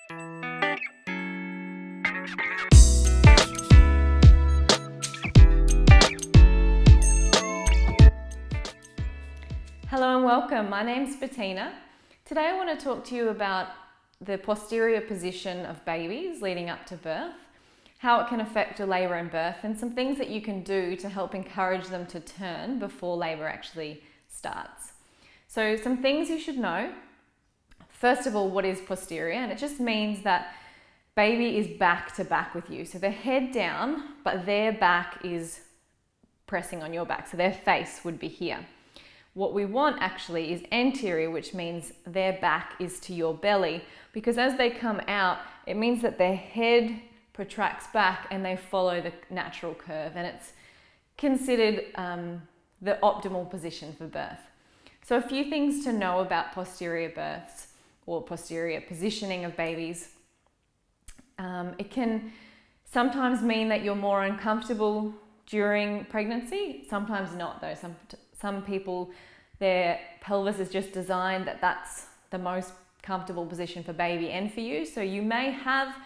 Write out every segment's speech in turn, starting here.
Hello and welcome, my name's Bettina. Today I want to talk to you about the posterior position of babies leading up to birth, how it can affect your labour and birth, and some things that you can do to help encourage them to turn before labour actually starts. So some things you should know. First of all, what is posterior? And it just means that baby is back to back with you. So their head down, but their back is pressing on your back. So their face would be here. What we want actually is anterior, which means their back is to your belly, because as they come out, it means that their head protracts back and they follow the natural curve, and it's considered the optimal position for birth. So a few things to know about posterior births or posterior positioning of babies. It can sometimes mean that you're more uncomfortable during pregnancy, sometimes not though. Some people, their pelvis is just designed that that's the most comfortable position for baby and for you. So you may have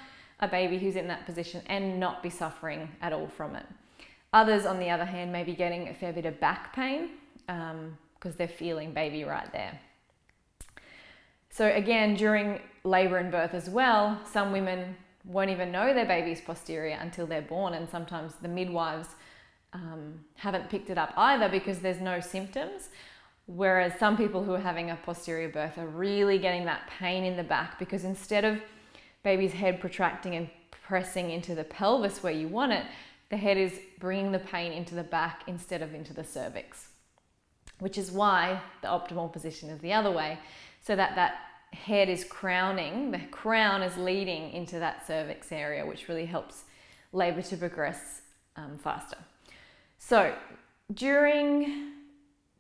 a baby who's in that position and not be suffering at all from it. Others, on the other hand, may be getting a fair bit of back pain because they're feeling baby right there. So again, during labour and birth as well, some women won't even know their baby's posterior until they're born, and sometimes the midwives haven't picked it up either because there's no symptoms, whereas some people who are having a posterior birth are really getting that pain in the back because instead of baby's head protracting and pressing into the pelvis where you want it, the head is bringing the pain into the back instead of into the cervix, which is why the optimal position is the other way, so that that head is crowning, the crown is leading into that cervix area, which really helps labour to progress faster. So during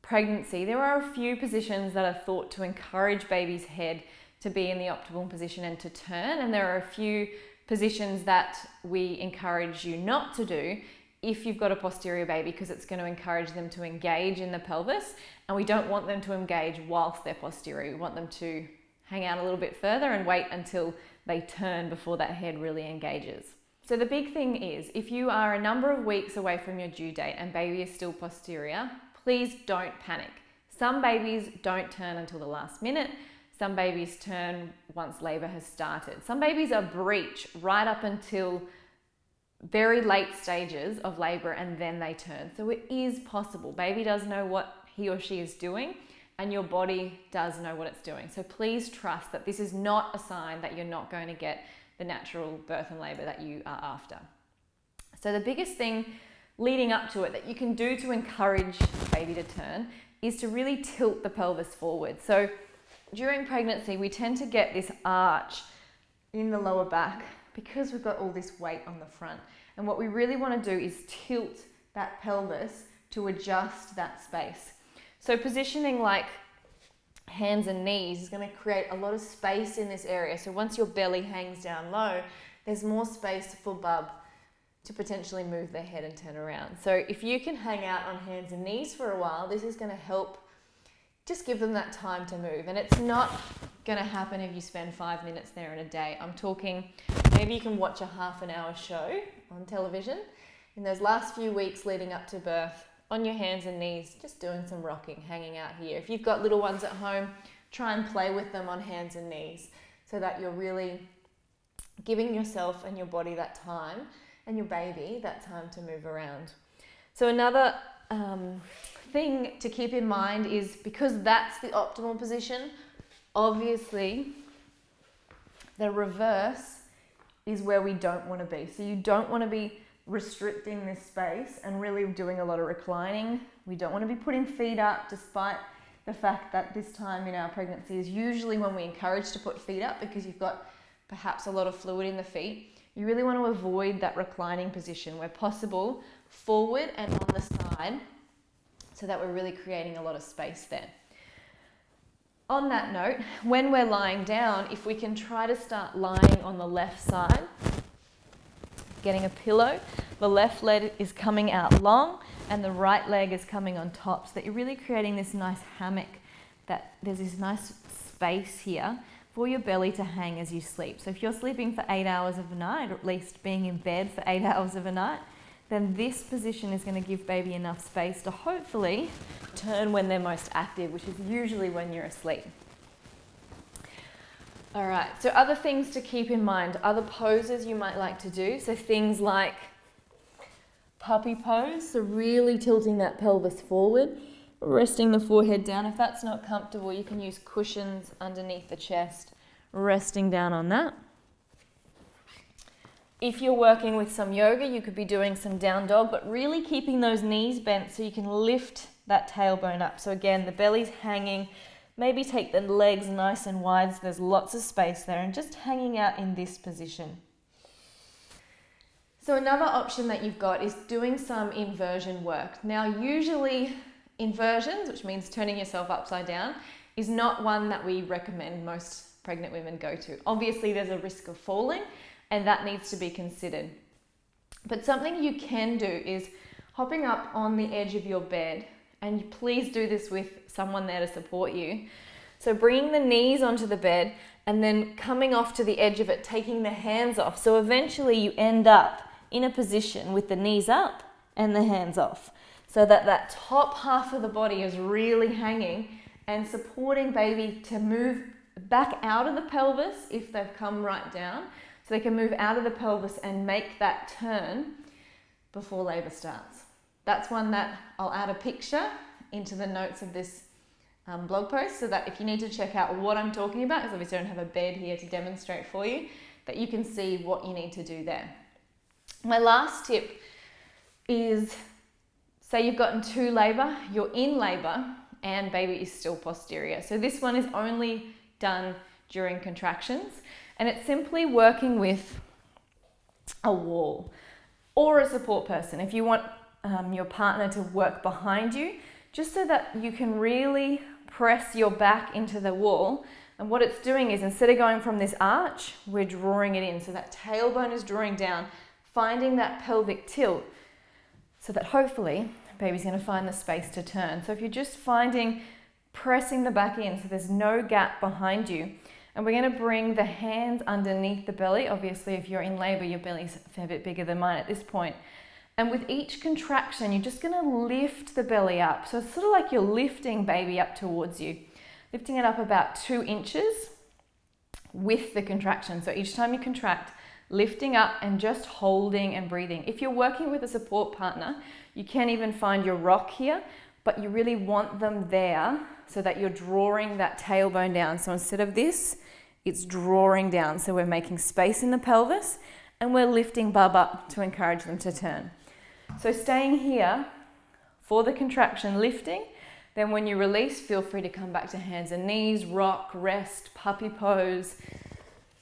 pregnancy, there are a few positions that are thought to encourage baby's head to be in the optimal position and to turn, and there are a few positions that we encourage you not to do if you've got a posterior baby, because it's going to encourage them to engage in the pelvis, and we don't want them to engage whilst they're posterior. We want them to hang out a little bit further and wait until they turn before that head really engages. So the big thing is, if you are a number of weeks away from your due date and baby is still posterior, please don't panic. Some babies don't turn until the last minute. Some babies turn once labour has started. Some babies are breech right up until very late stages of labour and then they turn. So it is possible. Baby does know what he or she is doing and your body does know what it's doing. So please trust that this is not a sign that you're not going to get the natural birth and labour that you are after. So the biggest thing leading up to it that you can do to encourage baby to turn is to really tilt the pelvis forward. So during pregnancy, we tend to get this arch in the lower back because we've got all this weight on the front. And what we really want to do is tilt that pelvis to adjust that space. So positioning like hands and knees is going to create a lot of space in this area. So once your belly hangs down low, there's more space for bub to potentially move their head and turn around. So if you can hang out on hands and knees for a while, this is going to help just give them that time to move. And it's not going to happen if you spend 5 minutes there in a day. I'm talking, maybe you can watch a half an hour show on television in those last few weeks leading up to birth, on your hands and knees, just doing some rocking, hanging out here. If you've got little ones at home, try and play with them on hands and knees so that you're really giving yourself and your body that time and your baby that time to move around. So another thing to keep in mind is, because that's the optimal position, obviously the reverse is where we don't want to be. So you don't want to be restricting this space and really doing a lot of reclining. We don't want to be putting feet up, despite the fact that this time in our pregnancy is usually when we encourage to put feet up because you've got perhaps a lot of fluid in the feet. You really want to avoid that reclining position where possible, forward and on the side, so that we're really creating a lot of space there. On that note, when we're lying down, if we can try to start lying on the left side, getting a pillow, the left leg is coming out long and the right leg is coming on top, so that you're really creating this nice hammock, that there's this nice space here for your belly to hang as you sleep. So if you're sleeping for 8 hours of a night, or at least being in bed for 8 hours of a night, then this position is going to give baby enough space to hopefully turn when they're most active, which is usually when you're asleep. All right, so other things to keep in mind, other poses you might like to do. So things like puppy pose, so really tilting that pelvis forward, resting the forehead down. If that's not comfortable, you can use cushions underneath the chest, resting down on that. If you're working with some yoga, you could be doing some down dog, but really keeping those knees bent so you can lift that tailbone up. So again, the belly's hanging. Maybe take the legs nice and wide so there's lots of space there, and just hanging out in this position. So another option that you've got is doing some inversion work. Now, usually inversions, which means turning yourself upside down, is not one that we recommend most pregnant women go to. Obviously, there's a risk of falling, and that needs to be considered. But something you can do is hopping up on the edge of your bed, and please do this with someone there to support you. So bringing the knees onto the bed and then coming off to the edge of it, taking the hands off. So eventually you end up in a position with the knees up and the hands off, so that that top half of the body is really hanging and supporting baby to move back out of the pelvis if they've come right down. So they can move out of the pelvis and make that turn before labour starts. That's one that I'll add a picture into the notes of this blog post, so that if you need to check out what I'm talking about, because obviously I don't have a bed here to demonstrate for you, that you can see what you need to do there. My last tip is, say you've gotten to labour, you're in labour and baby is still posterior. So this one is only done during contractions, and it's simply working with a wall or a support person. If you want your partner to work behind you, just so that you can really press your back into the wall. And what it's doing is, instead of going from this arch, we're drawing it in. So that tailbone is drawing down, finding that pelvic tilt, so that hopefully baby's going to find the space to turn. So if you're just pressing the back in so there's no gap behind you, and we're going to bring the hands underneath the belly. Obviously, if you're in labour, your belly's a fair bit bigger than mine at this point. And with each contraction, you're just going to lift the belly up. So it's sort of like you're lifting baby up towards you, lifting it up about 2 inches with the contraction. So each time you contract, lifting up and just holding and breathing. If you're working with a support partner, you can even find your rock here, but you really want them there so that you're drawing that tailbone down. So instead of this, it's drawing down. So we're making space in the pelvis and we're lifting bub up to encourage them to turn. So staying here for the contraction, lifting. Then when you release, feel free to come back to hands and knees, rock, rest, puppy pose,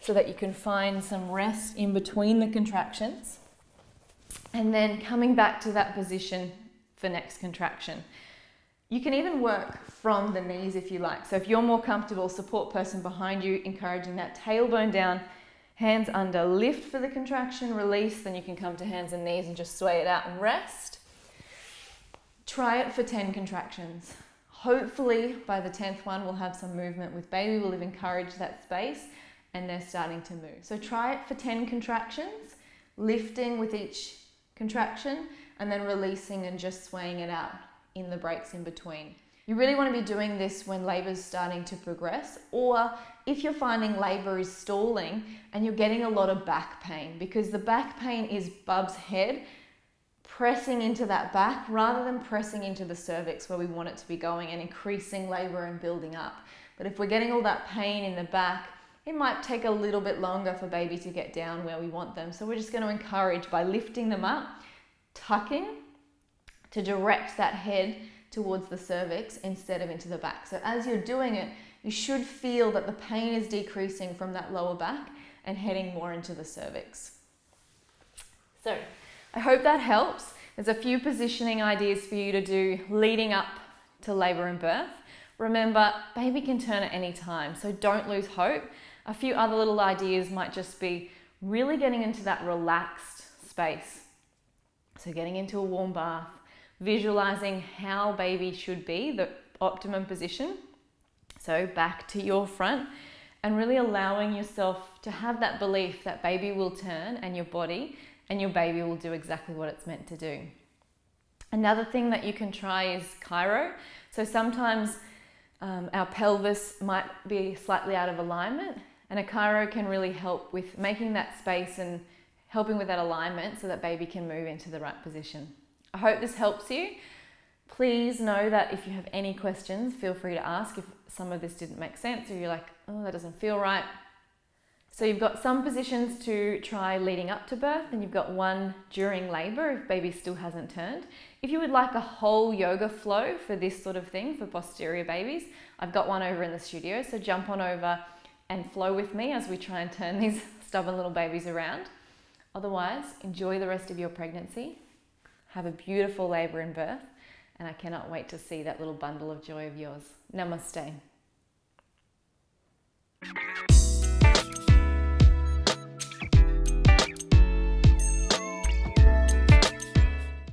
so that you can find some rest in between the contractions. And then coming back to that position for next contraction. You can even work from the knees if you like. So if you're more comfortable, support person behind you, encouraging that tailbone down, hands under, lift for the contraction, release, then you can come to hands and knees and just sway it out and rest. Try it for 10 contractions. Hopefully by the 10th one, we'll have some movement with baby. We'll have encouraged that space and they're starting to move. So try it for 10 contractions, lifting with each contraction and then releasing and just swaying it out in the breaks in between. You really want to be doing this when labour is starting to progress, or if you're finding labour is stalling and you're getting a lot of back pain, because the back pain is Bub's head pressing into that back rather than pressing into the cervix where we want it to be going and increasing labour and building up. But if we're getting all that pain in the back, it might take a little bit longer for baby to get down where we want them. So we're just going to encourage by lifting them up, tucking to direct that head towards the cervix instead of into the back. So as you're doing it, you should feel that the pain is decreasing from that lower back and heading more into the cervix. So I hope that helps. There's a few positioning ideas for you to do leading up to labour and birth. Remember, baby can turn at any time, so don't lose hope. A few other little ideas might just be really getting into that relaxed space. So getting into a warm bath, visualizing how baby should be, the optimum position. So back to your front, and really allowing yourself to have that belief that baby will turn and your baby will do exactly what it's meant to do. Another thing that you can try is chiro. So sometimes our pelvis might be slightly out of alignment, and a chiro can really help with making that space and helping with that alignment so that baby can move into the right position. I hope this helps you. Please know that if you have any questions, feel free to ask if some of this didn't make sense or you're like, oh, that doesn't feel right. So you've got some positions to try leading up to birth, and you've got one during labour if baby still hasn't turned. If you would like a whole yoga flow for this sort of thing for posterior babies, I've got one over in the studio, so jump on over and flow with me as we try and turn these stubborn little babies around. Otherwise, enjoy the rest of your pregnancy. Have a beautiful labour and birth, and I cannot wait to see that little bundle of joy of yours. Namaste.